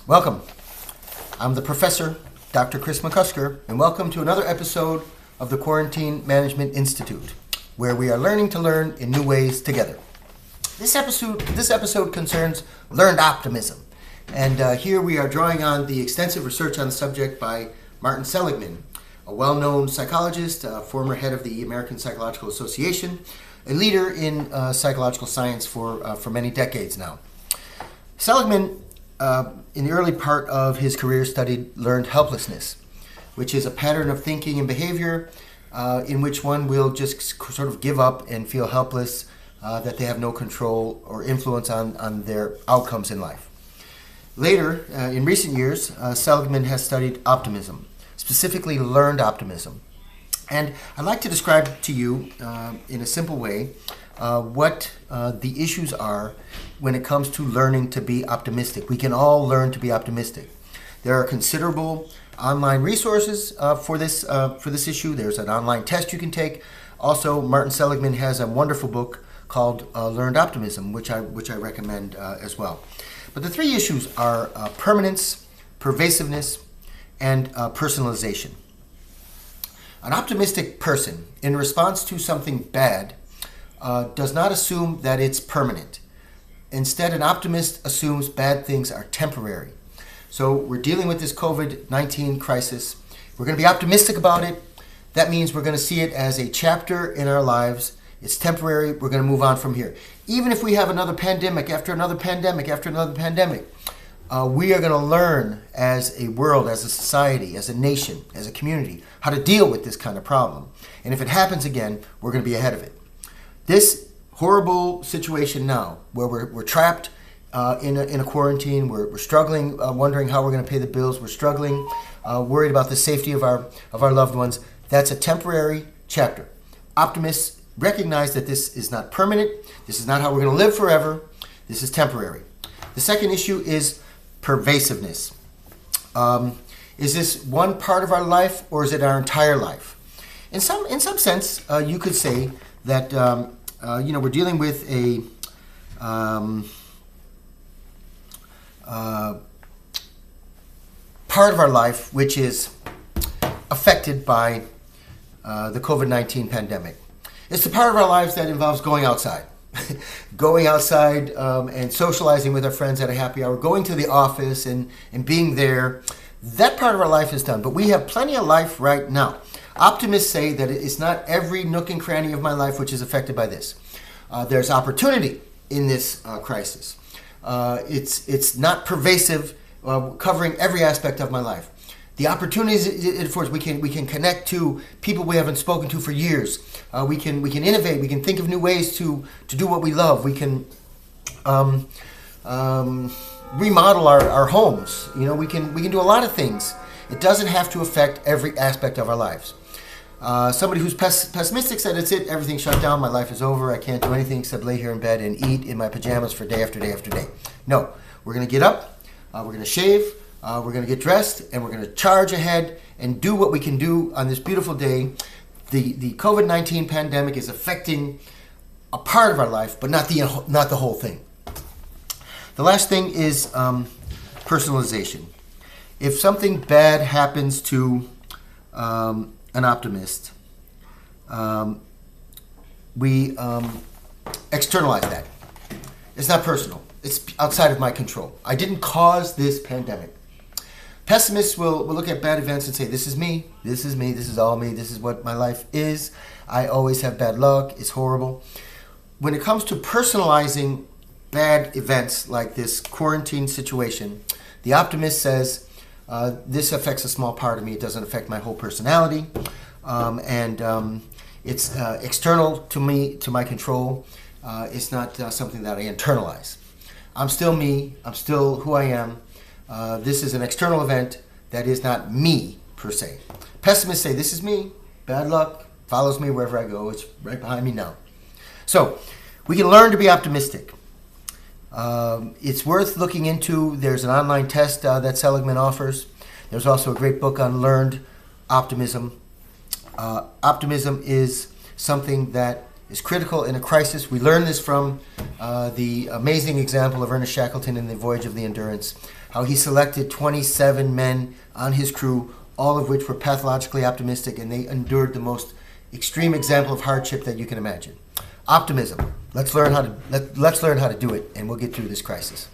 Welcome. I'm the professor, Dr. Chris McCusker, and welcome to another episode of the Quarantine Management Institute, where we are learning to learn in new ways together. This episode concerns learned optimism, and here we are drawing on the extensive research on the subject by Martin Seligman, a well-known psychologist, former head of the American Psychological Association, a leader in psychological science for many decades now. Seligman, in the early part of his career, studied learned helplessness, which is a pattern of thinking and behavior in which one will just sort of give up and feel helpless, that they have no control or influence on their outcomes in life. Later, in recent years, Seligman has studied optimism, specifically learned optimism. And I'd like to describe to you in a simple way what the issues are when it comes to learning to be optimistic. We can all learn to be optimistic. There are considerable online resources for this issue. There's an online test you can take. Also, Martin Seligman has a wonderful book called Learned Optimism, which I recommend as well. But the three issues are permanence, pervasiveness, and personalization. An optimistic person, in response to something bad, does not assume that it's permanent. Instead, an optimist assumes bad things are temporary. So we're dealing with this COVID-19 crisis. We're going to be optimistic about it. That means we're going to see it as a chapter in our lives. It's temporary. We're going to move on from here. Even if we have another pandemic after another pandemic after another pandemic, we are going to learn as a world, as a society, as a nation, as a community, how to deal with this kind of problem. And if it happens again, we're going to be ahead of it. This horrible situation now, where we're trapped in a quarantine, we're struggling, wondering how we're going to pay the bills, we're struggling, worried about the safety of our loved ones, that's a temporary chapter. Optimists recognize that this is not permanent, this is not how we're going to live forever, this is temporary. The second issue is pervasiveness. Is this one part of our life, or is it our entire life? In some sense, you could say that we're dealing with a part of our life which is affected by the COVID-19 pandemic. It's the part of our lives that involves going outside. Going outside and socializing with our friends at a happy hour, going to the office and being there. That part of our life is done, but we have plenty of life right now. Optimists say that it's not every nook and cranny of my life which is affected by this. There's opportunity in this crisis. It's not pervasive, covering every aspect of my life. The opportunities it affords, we can connect to people we haven't spoken to for years. We can innovate. We can think of new ways to do what we love. We can remodel our homes. We can do a lot of things. It doesn't have to affect every aspect of our lives. Somebody who's pessimistic said, "It's it. Everything's shut down. My life is over. I can't do anything except lay here in bed and eat in my pajamas for day after day after day." No, we're going to get up. We're going to shave. We're going to get dressed, and we're going to charge ahead and do what we can do on this beautiful day. The COVID-19 pandemic is affecting a part of our life, but not the whole thing. The last thing is personalization. If something bad happens to an optimist, we externalize that. It's not personal. It's outside of my control. I didn't cause this pandemic. Pessimists will look at bad events and say, this is me, this is me, this is all me, this is what my life is. I always have bad luck, it's horrible. When it comes to personalizing bad events like this quarantine situation, the optimist says, this affects a small part of me, it doesn't affect my whole personality, and it's external to me, to my control. It's not something that I internalize. I'm still me, I'm still who I am. This is an external event that is not me, per se. Pessimists say, this is me, bad luck, follows me wherever I go, it's right behind me now. So, we can learn to be optimistic. It's worth looking into. There's an online test that Seligman offers. There's also a great book on learned optimism. Optimism is something that is critical in a crisis. We learn this from the amazing example of Ernest Shackleton in the Voyage of the Endurance, how he selected 27 men on his crew, all of which were pathologically optimistic, and they endured the most extreme example of hardship that you can imagine. Optimism. Let's learn how to do it, and we'll get through this crisis.